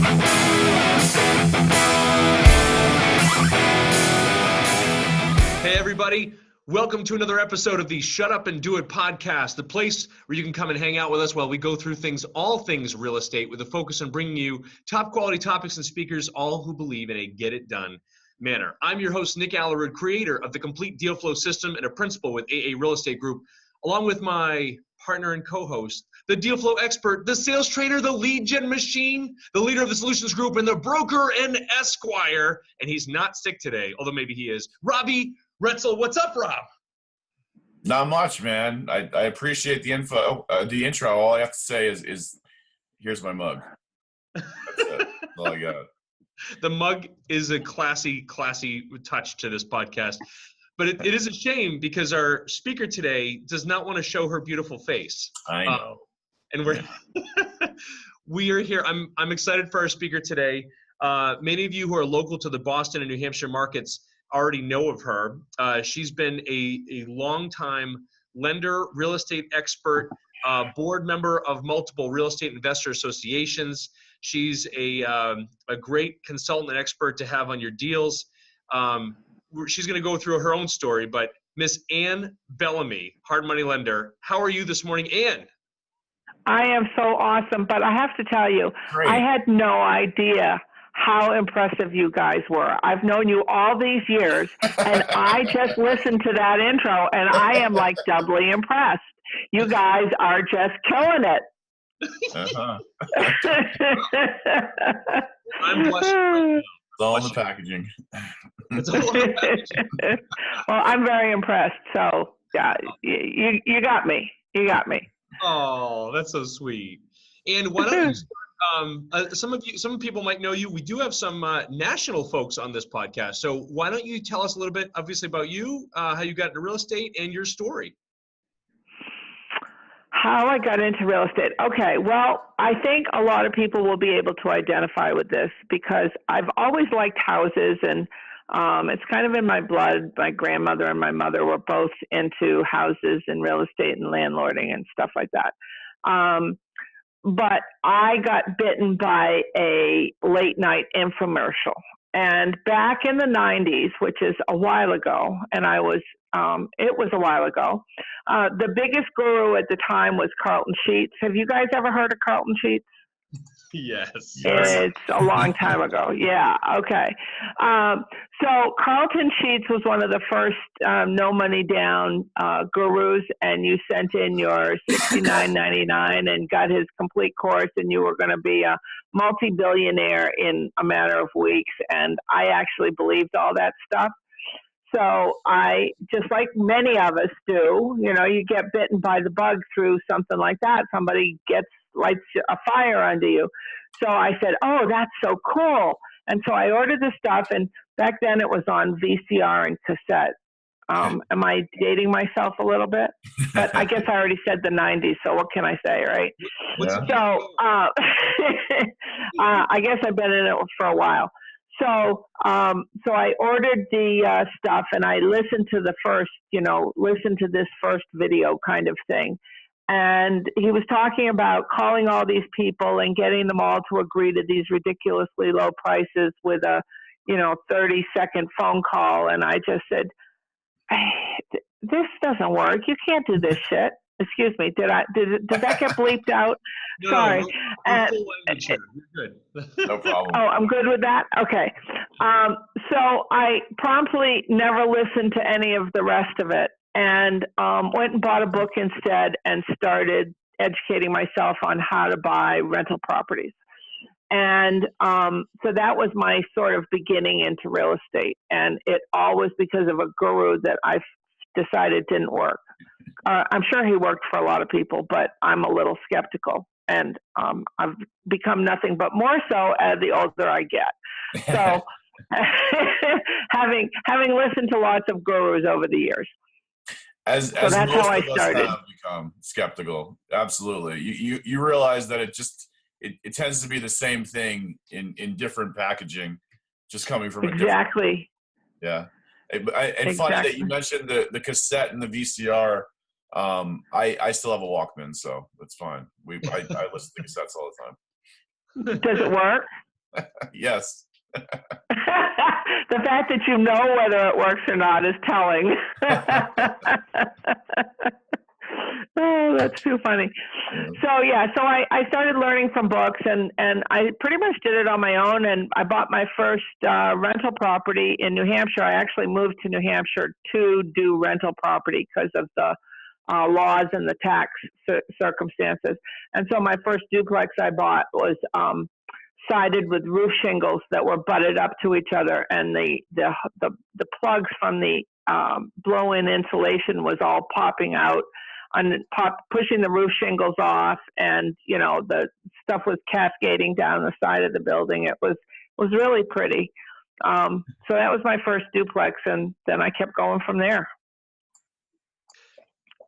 Hey, everybody. Welcome to another episode of the Shut Up and Do It podcast, the place where you can come and hang out with us while we go through all things real estate, with a focus on bringing you top quality topics and speakers, all who believe in a get it done manner. I'm your host, Nick Allerud, creator of the Complete Deal Flow System and a principal with AA Real Estate Group, along with my partner and co-host, the Deal Flow expert, the sales trainer, the lead gen machine, the leader of the Solutions Group, and the broker and Esquire. And he's not sick today, although maybe he is. Robbie Retzel. What's up, Rob? Not much, man. I appreciate the intro. All I have to say is here's my mug. That's it. That's all I got. The mug is a classy touch to this podcast. But it is a shame because our speaker today does not want to show her beautiful face. I know. And we are here. I'm excited for our speaker today. Many of you who are local to the Boston and New Hampshire markets already know of her. She's been a long-time lender, real estate expert, board member of multiple real estate investor associations. She's a great consultant and expert to have on your deals. She's going to go through her own story, but Miss Ann Bellamy, hard money lender. How are you this morning, Ann? I am so awesome, but I have to tell you, Great. I had no idea how impressive you guys were. I've known you all these years, and I just listened to that intro, and I am like doubly impressed. You guys are just killing it. Uh-huh. I'm blessed right now. It's all in the packaging. It's all in the packaging. Well, I'm very impressed. So, yeah, you got me. You got me. Oh, that's so sweet. And why don't you start, some people might know you. We do have some national folks on this podcast. So why don't you tell us a little bit, obviously, about you, how you got into real estate and your story? How I got into real estate. Okay, well, I think a lot of people will be able to identify with this because I've always liked houses, and it's kind of in my blood. My grandmother and my mother were both into houses and real estate and landlording and stuff like that. But I got bitten by a late night infomercial. And back in the 90s, which is a while ago, and it was a while ago, the biggest guru at the time was Carlton Sheets. Have you guys ever heard of Carlton Sheets? Yes. It's a long time ago. Yeah. Okay. So Carlton Sheets was one of the first no money down gurus, and you sent in your $69.99 and got his complete course, and you were going to be a multi-billionaire in a matter of weeks. And I actually believed all that stuff. So I, just like many of us do, you get bitten by the bug through something like that. Somebody lights a fire under you. So I said, oh, that's so cool. And so I ordered the stuff, and back then it was on VCR and cassette. Am I dating myself a little bit? But I guess I already said the 90s, so what can I say, right? Yeah. So I guess I've been in it for a while. So I ordered the stuff, and I listened to listen to this first video kind of thing. And he was talking about calling all these people and getting them all to agree to these ridiculously low prices with a, 30-second phone call. And I just said, hey, this doesn't work. You can't do this shit. Excuse me. Did that get bleeped out? No, Sorry. You're good. No problem. Oh, I'm good with that? Okay. So I promptly never listened to any of the rest of it, and went and bought a book instead and started educating myself on how to buy rental properties. And so that was my sort of beginning into real estate. And it all was because of a guru that I decided didn't work. I'm sure he worked for a lot of people, but I'm a little skeptical. And I've become nothing but more so as the older I get. So having listened to lots of gurus over the years. As that's most how I of us started. have become skeptical. Absolutely. You realize that it tends to be the same thing in different packaging, just coming from exactly. Yeah. And funny that you mentioned the cassette and the VCR. I still have a Walkman, so that's fine. I listen to cassettes all the time. Does it work? Yes. The fact that you know whether it works or not is telling. Oh, that's too funny. So I started learning from books, and I pretty much did it on my own. And I bought my first rental property in New Hampshire. I actually moved to New Hampshire to do rental property because of the laws and the tax circumstances. And so my first duplex I bought was sided with roof shingles that were butted up to each other, and the plugs from the blow-in insulation was all popping out and pushing the roof shingles off, and the stuff was cascading down the side of the building. It was really pretty. So that was my first duplex, and then I kept going from there.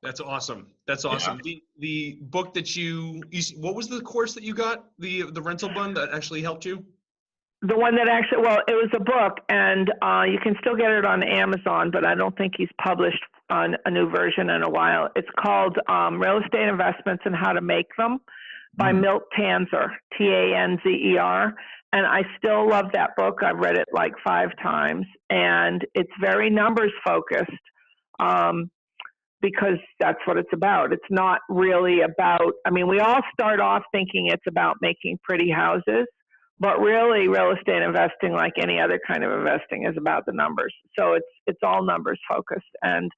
That's awesome. That's awesome. Yeah. The book that you what was the course that you got? The rental one that actually helped you? The one that actually, well, it was a book, and you can still get it on Amazon, but I don't think he's published on a new version in a while. It's called Real Estate Investments and How to Make Them by Milt Tanzer, Tanzer. And I still love that book. I've read it like 5 times, and it's very numbers focused. Because that's what it's about. It's not really about, we all start off thinking it's about making pretty houses, but really real estate investing, like any other kind of investing, is about the numbers. So it's all numbers focused. And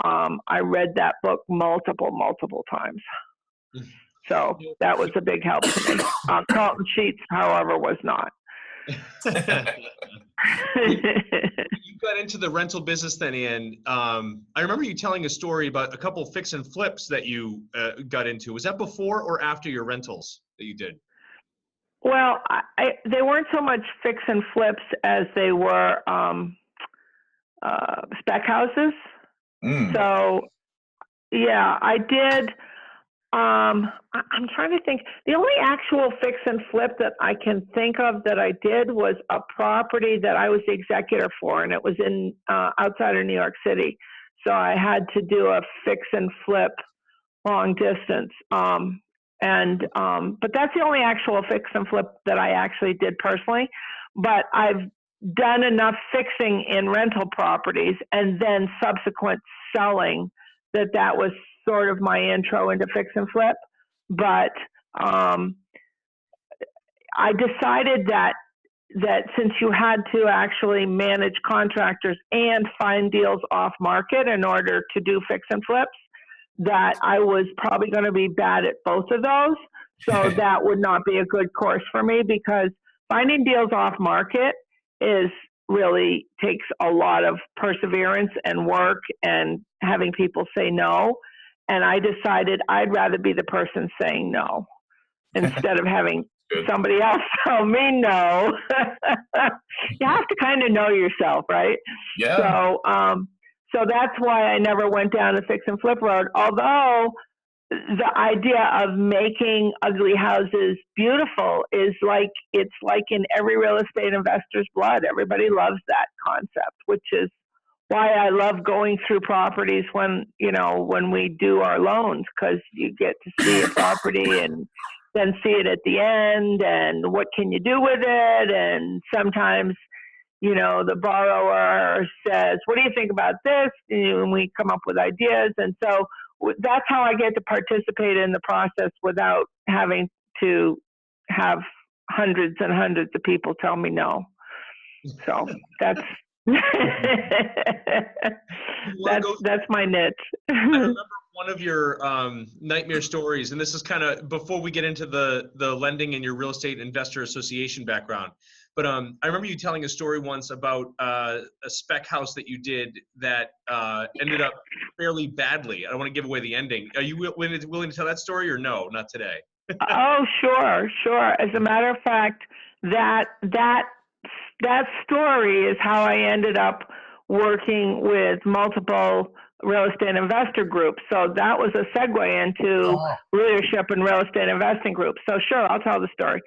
I read that book multiple times. So that was a big help to me. Carlton Sheets, however, was not. You got into the rental business then, and I remember you telling a story about a couple of fix and flips that you got into. Was that before or after your rentals that you did? Well, they weren't so much fix and flips as they were spec houses. So, yeah, I did. I'm trying to think. The only actual fix and flip that I can think of that I did was a property that I was the executor for, and it was in outside of New York City. So I had to do a fix and flip long distance. But that's the only actual fix and flip that I actually did personally. But I've done enough fixing in rental properties and then subsequent selling that was sort of my intro into fix and flip. But I decided that since you had to actually manage contractors and find deals off market in order to do fix and flips, that I was probably going to be bad at both of those. So that would not be a good course for me, because finding deals off market really takes a lot of perseverance and work and having people say no. And I decided I'd rather be the person saying no instead of having somebody else tell me no. You have to kind of know yourself, right? Yeah. So that's why I never went down the fix and flip road. Although the idea of making ugly houses beautiful is it's like in every real estate investor's blood. Everybody loves that concept, which is why I love going through properties when we do our loans, because you get to see a property and then see it at the end, and what can you do with it? And sometimes, the borrower says, what do you think about this? And we come up with ideas. And so that's how I get to participate in the process without having to have hundreds and hundreds of people tell me no. So that's that's my niche. I remember one of your nightmare stories, and this is kind of before we get into the lending and your real estate investor association background. But I remember you telling a story once about a spec house that you did that ended up fairly badly. I don't want to give away the ending. Are you willing to tell that story, or no, not today? Oh, sure. As a matter of fact, that story is how I ended up working with multiple real estate investor groups. So that was a segue into leadership and real estate investing groups. So sure, I'll tell the story.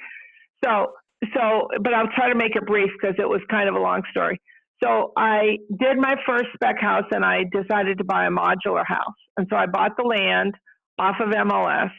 But I'll try to make it brief because it was kind of a long story. So I did my first spec house, and I decided to buy a modular house. And so I bought the land off of MLS,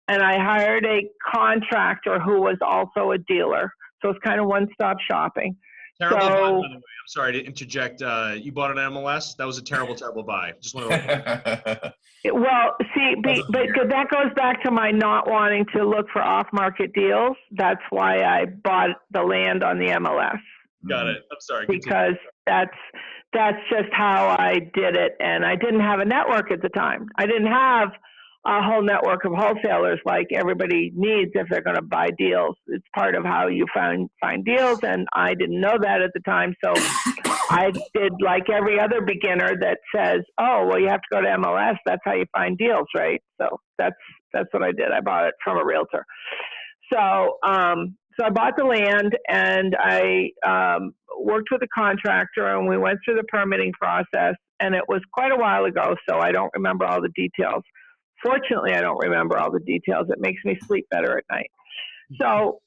and I hired a contractor who was also a dealer So it's kind of one-stop shopping. Terrible So, buy, by the way. I'm sorry to interject. You bought an MLS? That was a terrible, terrible buy. Just want to. well, see, but that goes back to my not wanting to look for off-market deals. That's why I bought the land on the MLS. Got it. I'm sorry. Because that's just how I did it, and I didn't have a network at the time. I didn't have a whole network of wholesalers like everybody needs if they're going to buy deals. It's part of how you find deals, and I didn't know that at the time. So I did like every other beginner that says, "Oh, well, you have to go to MLS. That's how you find deals, right?" So that's what I did. I bought it from a realtor. So I bought the land, and I worked with a contractor, and we went through the permitting process. And it was quite a while ago, so I don't remember all the details. Fortunately, I don't remember all the details. It makes me sleep better at night. So,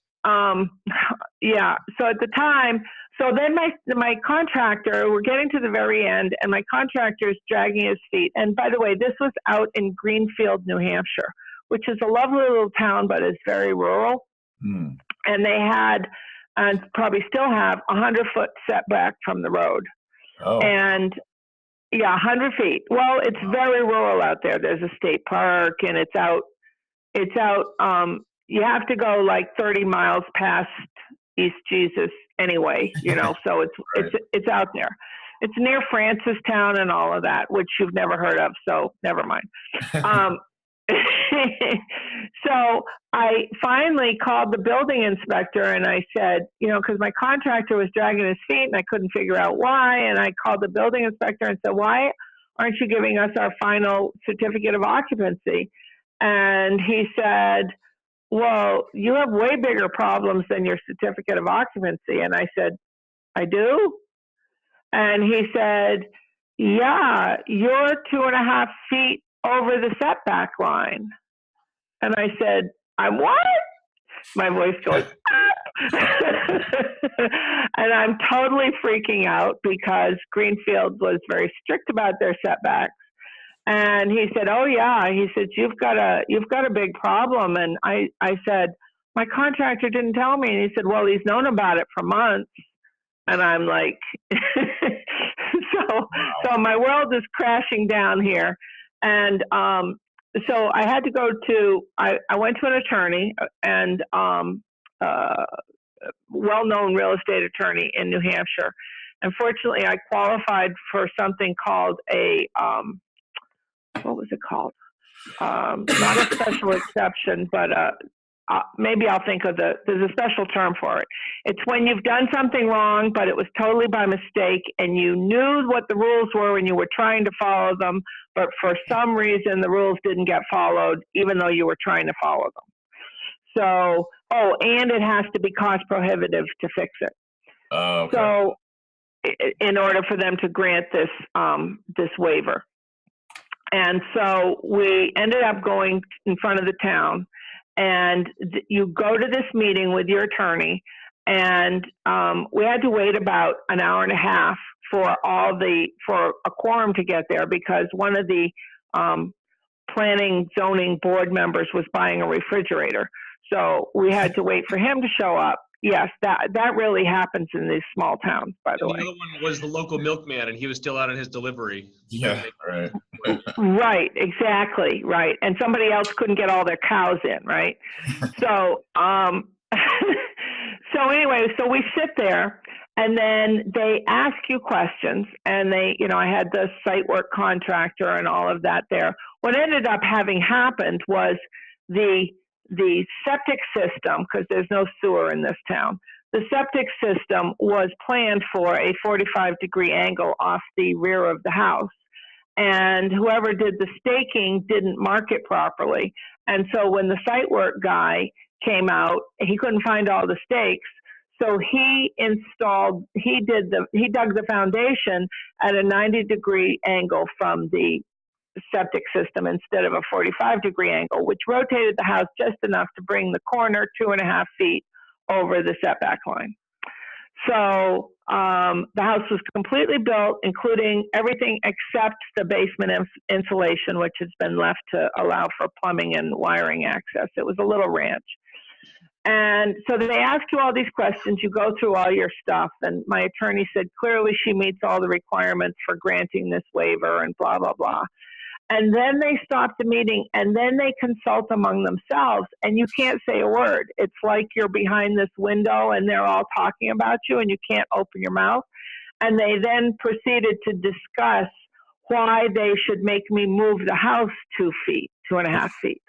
yeah. So at the time, so then my contractor, we're getting to the very end, and my contractor is dragging his feet. And by the way, this was out in Greenfield, New Hampshire, which is a lovely little town, but it's very rural. Mm. And they had, and probably still have, 100-foot setback from the road. Oh. And yeah, 100 feet. Well, it's very rural out there. There's a state park, and it's out, you have to go like 30 miles past East Jesus anyway, so it's out there. It's near Francistown and all of that, which you've never heard of, so never mind. So I finally called the building inspector, and I said, because my contractor was dragging his feet and I couldn't figure out why. And I called the building inspector and said, "Why aren't you giving us our final certificate of occupancy?" And he said, "Well, you have way bigger problems than your certificate of occupancy." And I said, "I do?" And he said, "Yeah, you're 2.5 feet over the setback line." And I said, "I'm what?" My voice goes up. And I'm totally freaking out because Greenfield was very strict about their setbacks. And he said, "Oh yeah." He said, you've got a big problem." And I said, "My contractor didn't tell me." And he said, "Well, he's known about it for months." And I'm like, so my world is crashing down here. And so I had to go to, I went to an attorney, and well-known real estate attorney in New Hampshire. Unfortunately, I qualified for something called a, what was it called? Not a special exception, but maybe I'll think of there's a special term for it. It's when you've done something wrong, but it was totally by mistake, and you knew what the rules were and you were trying to follow them, but for some reason the rules didn't get followed, even though you were trying to follow them. So, and it has to be cost prohibitive to fix it. Okay. So, in order for them to grant this waiver. And so we ended up going in front of the town, and you go to this meeting with your attorney, and we had to wait about an hour and a half for a quorum to get there, because one of the planning zoning board members was buying a refrigerator. So we had to wait for him to show up. Yes, that really happens in these small towns, by the way. The other one was the local milkman, and he was still out on his delivery. Yeah, right. Right, exactly, right. And somebody else couldn't get all their cows in, right? So, so anyway, so we sit there, and then they ask you questions, and I had the site work contractor and all of that there. What ended up having happened was the septic system, because there's no sewer in this town, the septic system was planned for a 45-degree angle off the rear of the house. And whoever did the staking didn't mark it properly. And so when the site work guy came out, he couldn't find all the stakes. So he dug the foundation at a 90-degree angle from the septic system instead of a 45-degree angle, which rotated the house just enough to bring the corner 2.5 feet over the setback line. So the house was completely built, including everything except the basement insulation, which has been left to allow for plumbing and wiring access. It was a little ranch. And so they ask you all these questions. You go through all your stuff. And my attorney said, clearly she meets all the requirements for granting this waiver and blah, blah, blah. And then they stop the meeting and then they consult among themselves and you can't say a word. It's like you're behind this window and they're all talking about you and you can't open your mouth. And they then proceeded to discuss why they should make me move the house 2 feet, 2.5 feet.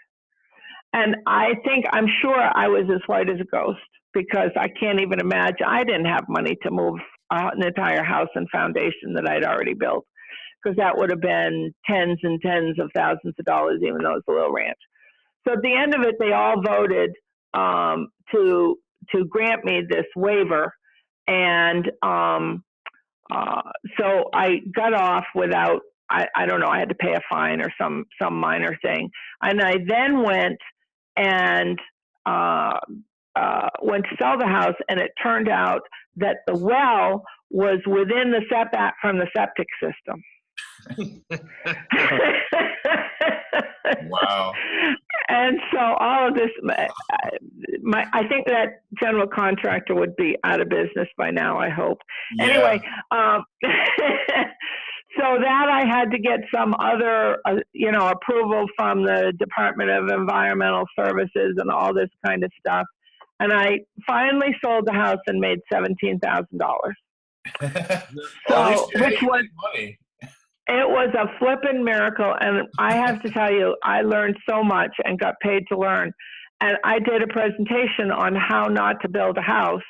And I'm sure I was as white as a ghost because I can't even imagine. I didn't have money to move an entire house and foundation that I'd already built, because that would have been tens and tens of thousands of dollars, even though it's a little ranch. So at the end of it, they all voted to grant me this waiver. And so I got off without, I don't know, I had to pay a fine or some minor thing. And I then went and went to sell the house, and it turned out that the well was within the setback from the septic system. Wow. And so all of this, I think that general contractor would be out of business by now, I hope. Yeah. Anyway, so that I had to get some other, approval from the Department of Environmental Services and all this kind of stuff. And I finally sold the house and made $17,000. So, which was money. It was a flippin' miracle, and I have to tell you, I learned so much and got paid to learn. And I did a presentation on how not to build a house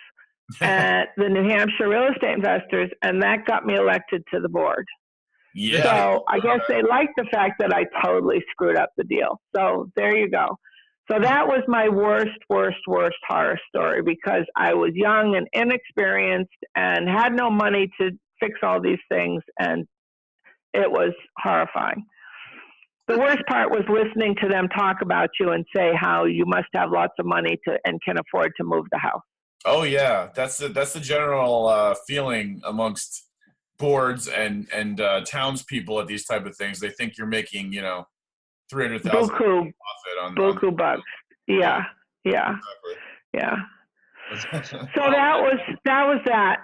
at the New Hampshire Real Estate Investors, and that got me elected to the board. Yeah. So I guess they liked the fact that I totally screwed up the deal. So there you go. So that was my worst horror story, because I was young and inexperienced and had no money to fix all these things, and it was horrifying. The worst part was listening to them talk about you and say how you must have lots of money and can afford to move the house. Oh yeah, that's the general feeling amongst boards and townspeople at these type of things. They think you're making $300,000 profit on bucks. Yeah. Exactly. Yeah. So that was that.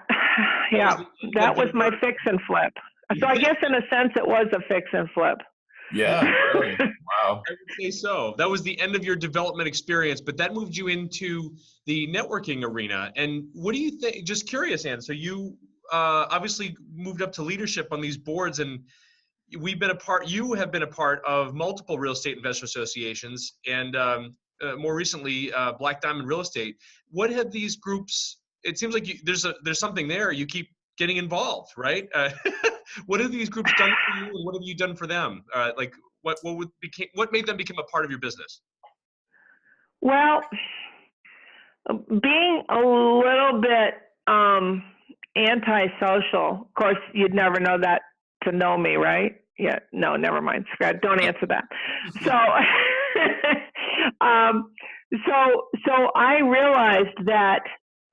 Yeah, that was my fix and flip. So I guess in a sense it was a fix and flip. Yeah, really. Wow. I would say so. That was the end of your development experience, but that moved you into the networking arena. And what do you think? Just curious, Ann. So you obviously moved up to leadership on these boards, and you have been a part of multiple real estate investor associations, and more recently, Black Diamond Real Estate. What have these groups? It seems like there's something there. You keep getting involved, right? What have these groups done for you, and what have you done for them? What made them become a part of your business? Well, being a little bit antisocial. Of course, you'd never know that to know me, right? Yeah. No, never mind. Scott, don't answer that. So, so I realized that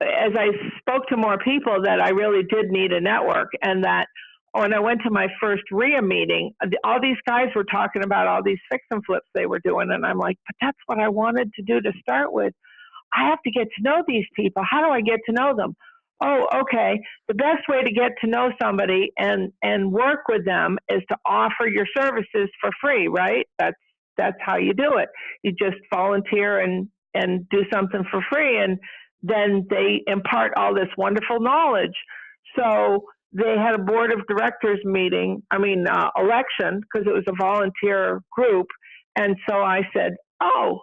as I spoke to more people that I really did need a network, and that when I went to my first RIA meeting, all these guys were talking about all these fix and flips they were doing. And I'm like, but that's what I wanted to do to start with. I have to get to know these people. How do I get to know them? Oh, okay. The best way to get to know somebody and work with them is to offer your services for free, right? That's how you do it. You just volunteer and do something for free, and then they impart all this wonderful knowledge. So they had a board of directors election, because it was a volunteer group. And so I said, oh,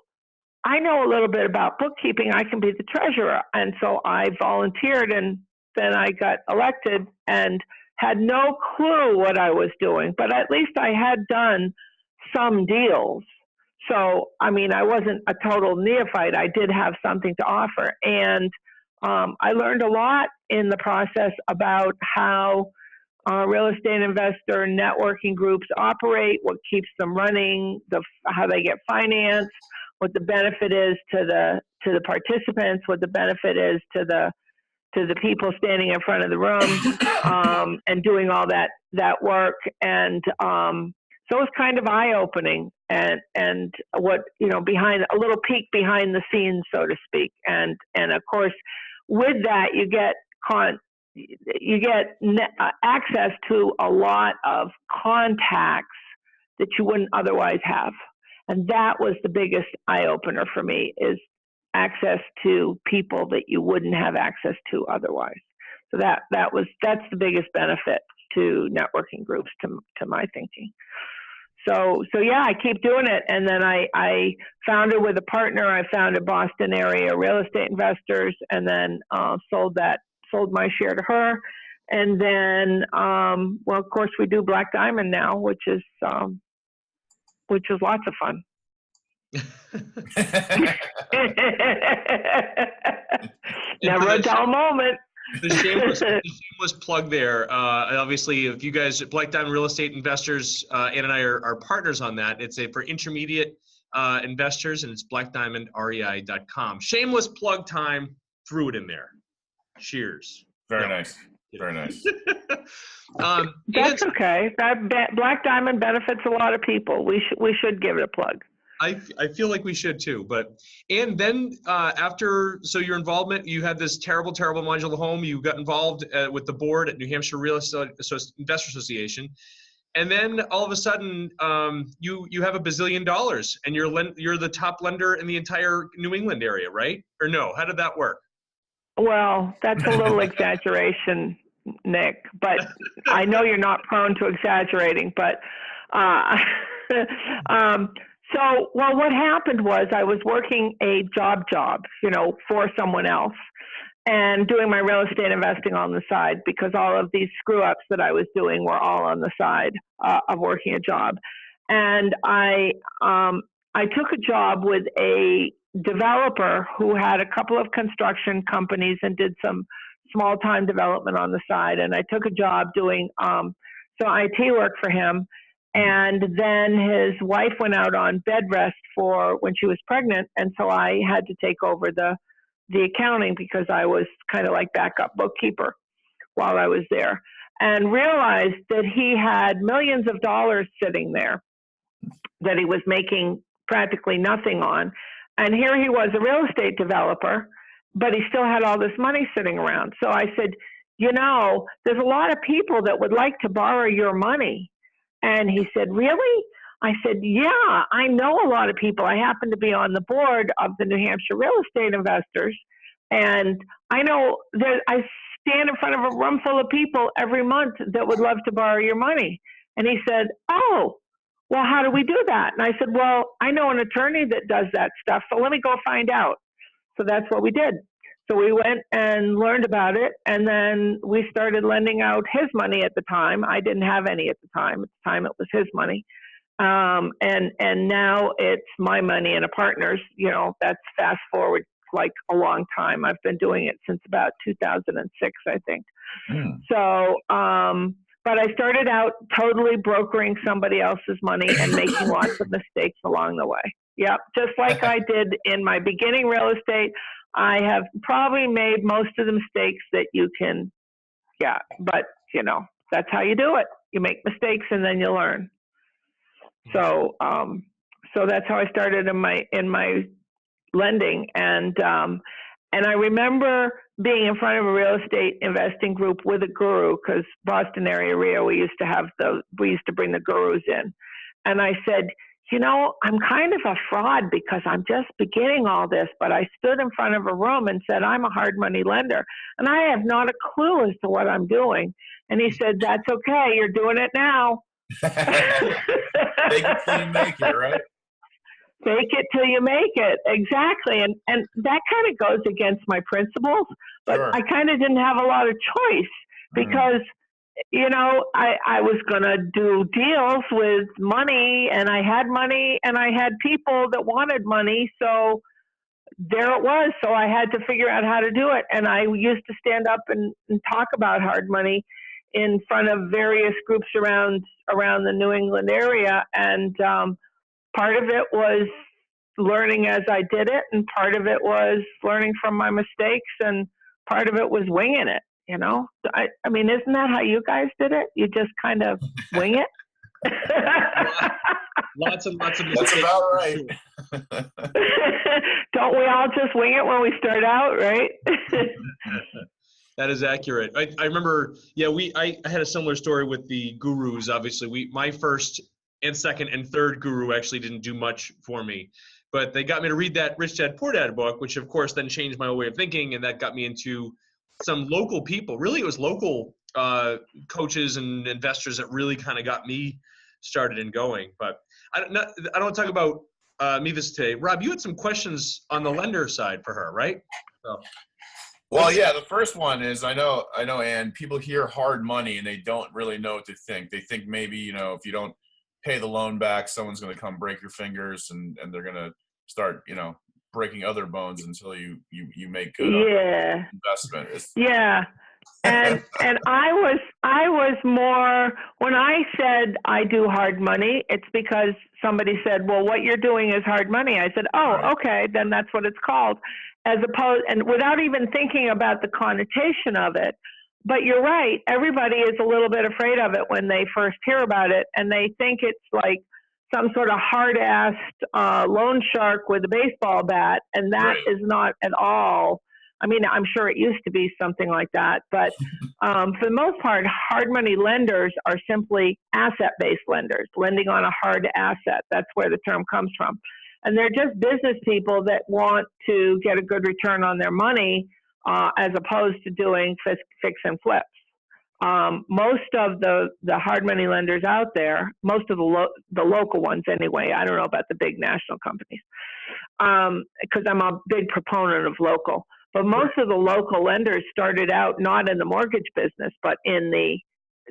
I know a little bit about bookkeeping. I can be the treasurer. And so I volunteered, and then I got elected and had no clue what I was doing, but at least I had done some deals. So, I wasn't a total neophyte. I did have something to offer. And I learned a lot in the process about how real estate investor networking groups operate, what keeps them running, how they get financed, what the benefit is to the participants, what the benefit is to the people standing in front of the room, and doing all that work. And so it was kind of eye-opening. and what, behind a little peek behind the scenes, so to speak. And of course, with that, you get access to a lot of contacts that you wouldn't otherwise have. And that was the biggest eye opener for me, is access to people that you wouldn't have access to otherwise. So that's the biggest benefit to networking groups, to my thinking. So yeah, I keep doing it. And then I founded with a partner. I founded Boston area real estate investors, and then sold my share to her. And then, well, of course, we do Black Diamond now, which is lots of fun. Never a dull moment. The shameless plug there. Obviously, if you guys, Black Diamond Real Estate Investors, Ann and I are partners on that. It's for intermediate investors, and it's blackdiamondrei.com. Shameless plug time. Threw it in there. Cheers. Very nice. Very nice. That's okay. Black Diamond benefits a lot of people. We should give it a plug. I feel like we should too. And then so your involvement, you had this terrible modular home. You got involved with the board at New Hampshire Real Estate Investor Association. And then all of a sudden, you have $1 bazillion, and you're the top lender in the entire New England area, right? Or no? How did that work? Well, that's a little exaggeration, Nick, but I know you're not prone to exaggerating, but so what happened was I was working a job, for someone else, and doing my real estate investing on the side, because all of these screw ups that I was doing were all on the side of working a job. And I took a job with a developer who had a couple of construction companies and did some small time development on the side. And I took a job doing some IT work for him. And then his wife went out on bed rest for when she was pregnant. And so I had to take over the accounting, because I was kind of like backup bookkeeper while I was there, and realized that he had millions of dollars sitting there that he was making practically nothing on. And here he was, a real estate developer, but he still had all this money sitting around. So I said, there's a lot of people that would like to borrow your money. And he said, really? I said, yeah, I know a lot of people. I happen to be on the board of the New Hampshire Real Estate Investors. And I know that I stand in front of a room full of people every month that would love to borrow your money. And he said, oh, well, how do we do that? And I said, well, I know an attorney that does that stuff, so let me go find out. So that's what we did. So we went and learned about it, and then we started lending out his money at the time. I didn't have any at the time. At the time, it was his money. And now it's my money and a partner's. That's fast forward like a long time. I've been doing it since about 2006, I think. So, but I started out totally brokering somebody else's money and making lots of mistakes along the way. Yep, just like I did in my beginning real estate. I have probably made most of the mistakes that you can, but that's how you do it. You make mistakes and then you learn. So that's how I started in my lending. And I remember being in front of a real estate investing group with a guru, because Boston area REIA, we used to bring the gurus in. And I said, I'm kind of a fraud because I'm just beginning all this, but I stood in front of a room and said, I'm a hard money lender, and I have not a clue as to what I'm doing. And he said, that's okay. You're doing it now. Fake it till you make it, right? Fake it till you make it. Exactly. And that kind of goes against my principles, but sure. I kind of didn't have a lot of choice, because I was going to do deals with money, and I had money, and I had people that wanted money. So there it was. So I had to figure out how to do it. And I used to stand up and talk about hard money in front of various groups around the New England area. And part of it was learning as I did it, and part of it was learning from my mistakes, and part of it was winging it. I mean, isn't that how you guys did it? You just kind of wing it? Lots and lots of mistakes. That's about right. Don't we all just wing it when we start out, right? That is accurate. I remember, yeah, I had a similar story with the gurus. Obviously, my first and second and third guru actually didn't do much for me, but they got me to read that Rich Dad Poor Dad book, which of course then changed my way of thinking, and that got me into some local people. Really, it was local coaches and investors that really kind of got me started and going. But I don't want to talk about Mevis today. Rob, you had some questions on the lender side for her, right? So. Well, yeah, the first one is I know, and people hear hard money and they don't really know what to think. They think maybe, if you don't pay the loan back, someone's going to come break your fingers and they're going to start, breaking other bones until you make good investment. Yeah. And I was more, when I said I do hard money, it's because somebody said, well, what you're doing is hard money. I said, oh, right. Okay, then that's what it's called. As opposed, and without even thinking about the connotation of it. But you're right, everybody is a little bit afraid of it when they first hear about it, and they think it's like some sort of hard-assed loan shark with a baseball bat, and that is not at all. I mean, I'm sure it used to be something like that, but for the most part, hard money lenders are simply asset-based lenders, lending on a hard asset. That's where the term comes from. And they're just business people that want to get a good return on their money as opposed to doing fix and flips. Most of the hard money lenders out there, most of the local ones anyway, I don't know about the big national companies, because I'm a big proponent of local. But most of the local lenders started out not in the mortgage business, but in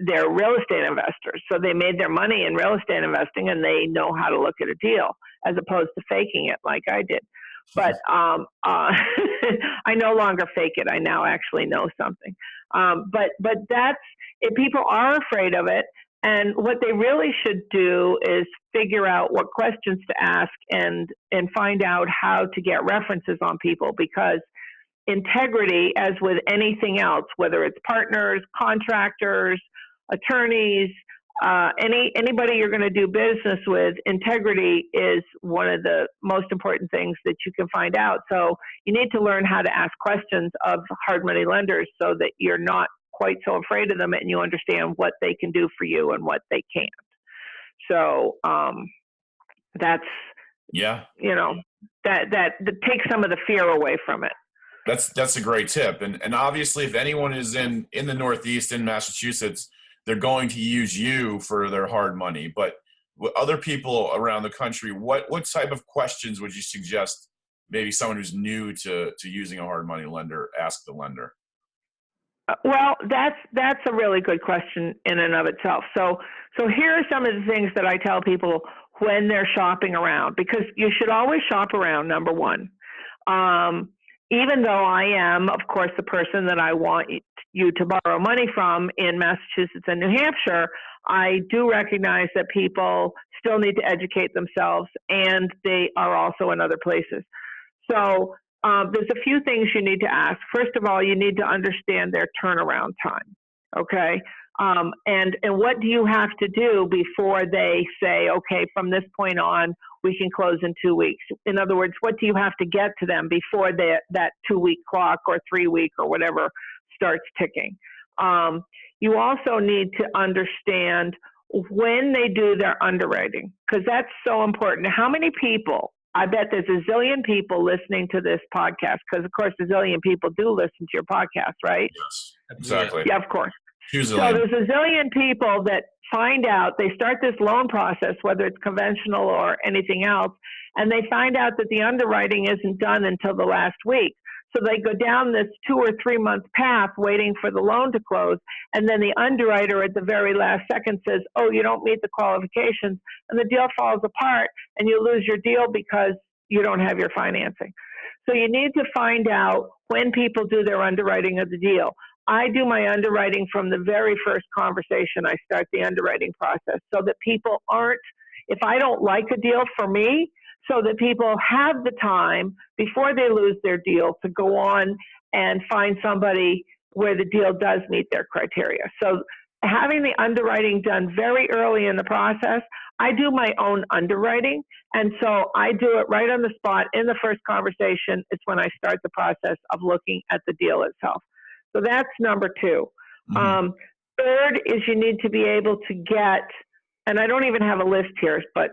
they're real estate investors. So they made their money in real estate investing, and they know how to look at a deal as opposed to faking it like I did. But I no longer fake it. I now actually know something. But that's, if people are afraid of it, and what they really should do is figure out what questions to ask and find out how to get references on people, because integrity, as with anything else, whether it's partners, contractors, attorneys, anybody you're going to do business with, integrity is one of the most important things that you can find out. So you need to learn how to ask questions of hard money lenders so that you're not quite so afraid of them and you understand what they can do for you and what they can't. So that's, that takes some of the fear away from it. That's a great tip. And obviously, if anyone is in the Northeast, in Massachusetts, they're going to use you for their hard money. But with other people around the country, what type of questions would you suggest maybe someone who's new to using a hard money lender ask the lender? Well, that's a really good question in and of itself. So here are some of the things that I tell people when they're shopping around, because you should always shop around, number one. Even though I am, of course, the person that I want you to borrow money from in Massachusetts and New Hampshire, I do recognize that people still need to educate themselves, and they are also in other places. So there's a few things you need to ask. First of all, you need to understand their turnaround time, okay? And what do you have to do before they say, okay, from this point on, we can close in 2 weeks? In other words, what do you have to get to them before that 2 week clock or 3 week or whatever starts ticking? You also need to understand when they do their underwriting, because that's so important. How many people, I bet there's a zillion people listening to this podcast, because of course a zillion people do listen to your podcast, right? Yes, exactly. Yeah, of course. So there's a zillion people that find out, they start this loan process, whether it's conventional or anything else, and they find out that the underwriting isn't done until the last week. So they go down this 2 or 3 month path waiting for the loan to close, and then the underwriter at the very last second says, oh, you don't meet the qualifications, and the deal falls apart, and you lose your deal because you don't have your financing. So you need to find out when people do their underwriting of the deal. I do my underwriting from the very first conversation. I start the underwriting process so that people aren't, if I don't like a deal for me, so that people have the time before they lose their deal to go on and find somebody where the deal does meet their criteria. So having the underwriting done very early in the process. I do my own underwriting, and so I do it right on the spot in the first conversation. It's when I start the process of looking at the deal itself. So that's number two. Mm-hmm. Third is you need to be able to get, and I don't even have a list here, but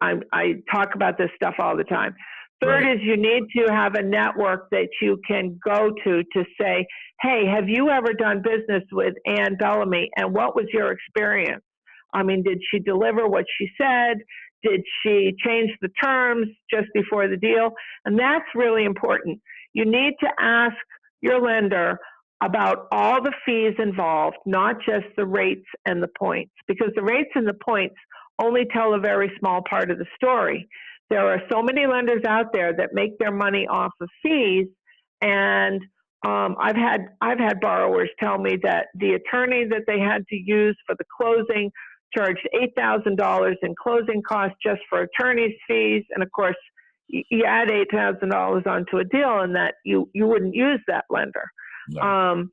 I talk about this stuff all the time. Third Right. is you need to have a network that you can go to say, hey, have you ever done business with Ann Bellamy, and what was your experience? I mean, did she deliver what she said? Did she change the terms just before the deal? And that's really important. You need to ask your lender about all the fees involved, not just the rates and the points, because the rates and the points only tell a very small part of the story. There are so many lenders out there that make their money off of fees, and I've had borrowers tell me that the attorney that they had to use for the closing charged $8,000 in closing costs just for attorney's fees, and of course, you add $8,000 onto a deal, and that you wouldn't use that lender. No.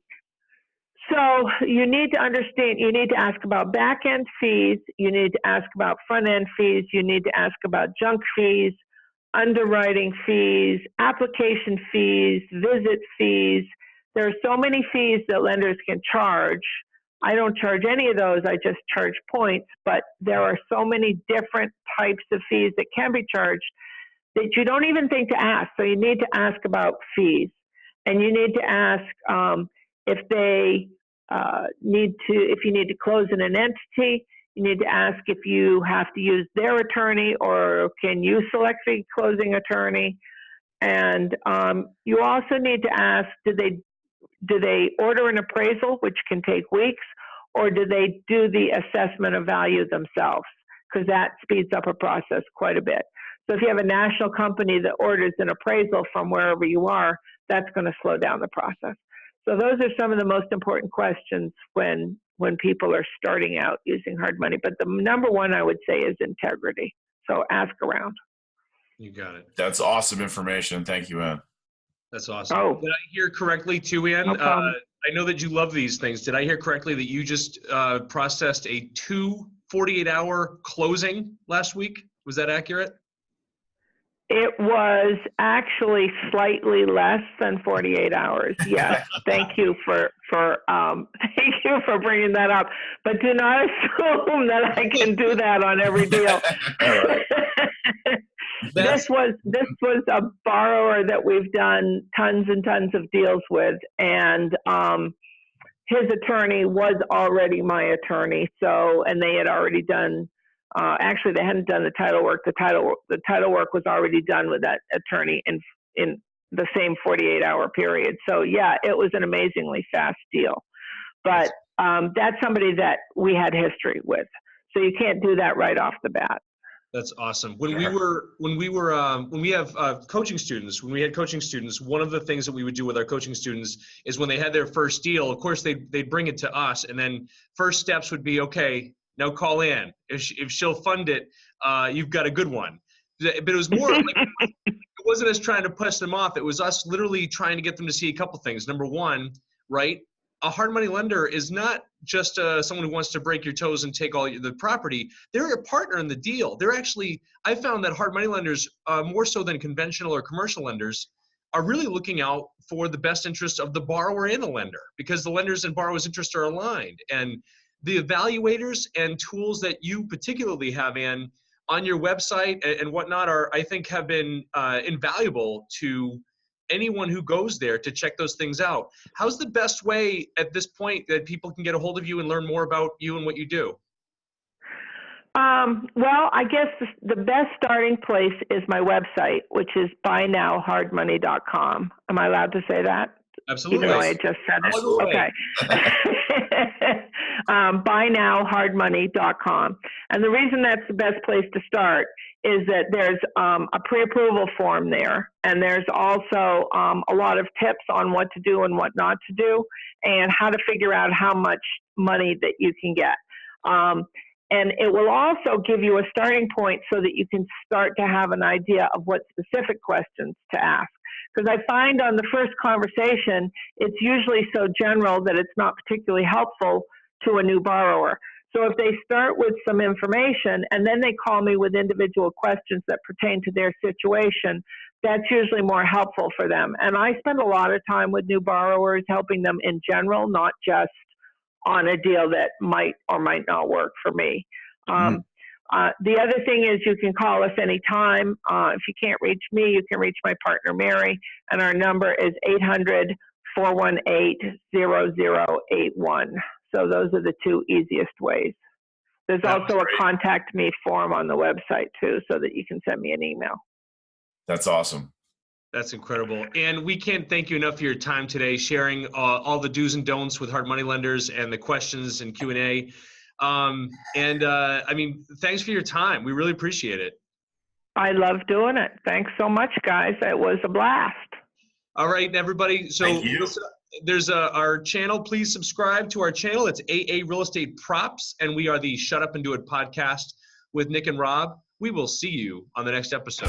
So you need to understand, you need to ask about back-end fees, you need to ask about front-end fees, you need to ask about junk fees, underwriting fees, application fees, visit fees. There are so many fees that lenders can charge. I don't charge any of those, I just charge points, but there are so many different types of fees that can be charged that you don't even think to ask. So you need to ask about fees, and you need to ask if they if you need to close in an entity. You need to ask if you have to use their attorney, or can you select the closing attorney. And you also need to ask, do they order an appraisal, which can take weeks, or do they do the assessment of value themselves? Because that speeds up a process quite a bit. So if you have a national company that orders an appraisal from wherever you are, that's going to slow down the process. So those are some of the most important questions when people are starting out using hard money. But the number one I would say is integrity. So ask around. You got it. That's awesome information. Thank you, Ann. That's awesome. Oh. Did I hear correctly too, Ann? No problem. I know that you love these things. Did I hear correctly that you just processed a 48-hour closing last week? Was that accurate? It was actually slightly less than 48 hours. Yes, thank you for bringing that up. But do not assume that I can do that on every deal. This was a borrower that we've done tons and tons of deals with, and his attorney was already my attorney. So, and they had already done. Actually, they hadn't done the title work. The title work was already done with that attorney in the same 48-hour period. So yeah, it was an amazingly fast deal. But that's somebody that we had history with. So you can't do that right off the bat. That's awesome. When we have coaching students, when we had coaching students, one of the things that we would do with our coaching students is when they had their first deal, of course they'd bring it to us, and then first steps would be, okay, now call in. If she'll fund it, you've got a good one. But it was more like, it wasn't us trying to push them off. It was us literally trying to get them to see a couple things. Number one, right? A hard money lender is not just someone who wants to break your toes and take all the property. They're a partner in the deal. They're actually, I found that hard money lenders, more so than conventional or commercial lenders, are really looking out for the best interest of the borrower and the lender, because the lenders and borrower's interests are aligned. And the evaluators and tools that you particularly have on your website and whatnot I think have been invaluable to anyone who goes there to check those things out. How's the best way at this point that people can get a hold of you and learn more about you and what you do? Well, I guess the best starting place is my website, which is buynowhardmoney.com. Am I allowed to say that? Absolutely. Even though I just said it. Okay. Buynowhardmoney.com. And the reason that's the best place to start is that there's a pre-approval form there, and there's also a lot of tips on what to do and what not to do, and how to figure out how much money that you can get. And it will also give you a starting point so that you can start to have an idea of what specific questions to ask. Because I find on the first conversation, it's usually so general that it's not particularly helpful to a new borrower. So if they start with some information and then they call me with individual questions that pertain to their situation, that's usually more helpful for them. And I spend a lot of time with new borrowers, helping them in general, not just on a deal that might or might not work for me. The other thing is you can call us anytime. If you can't reach me, you can reach my partner, Mary, and our number is 800-418-0081. So those are the two easiest ways. There's also a contact me form on the website too, so that you can send me an email. That's awesome. That's incredible. And we can't thank you enough for your time today, sharing all the do's and don'ts with hard money lenders and the questions and Q&A. I mean, thanks for your time. We really appreciate it. I love doing it. Thanks so much, guys. It was a blast. All right, everybody. So Thank you. There's our channel. Please subscribe to our channel. It's AA Real Estate Props, and we are the Shut Up and Do It podcast with Nick and Rob. We will see you on the next episode.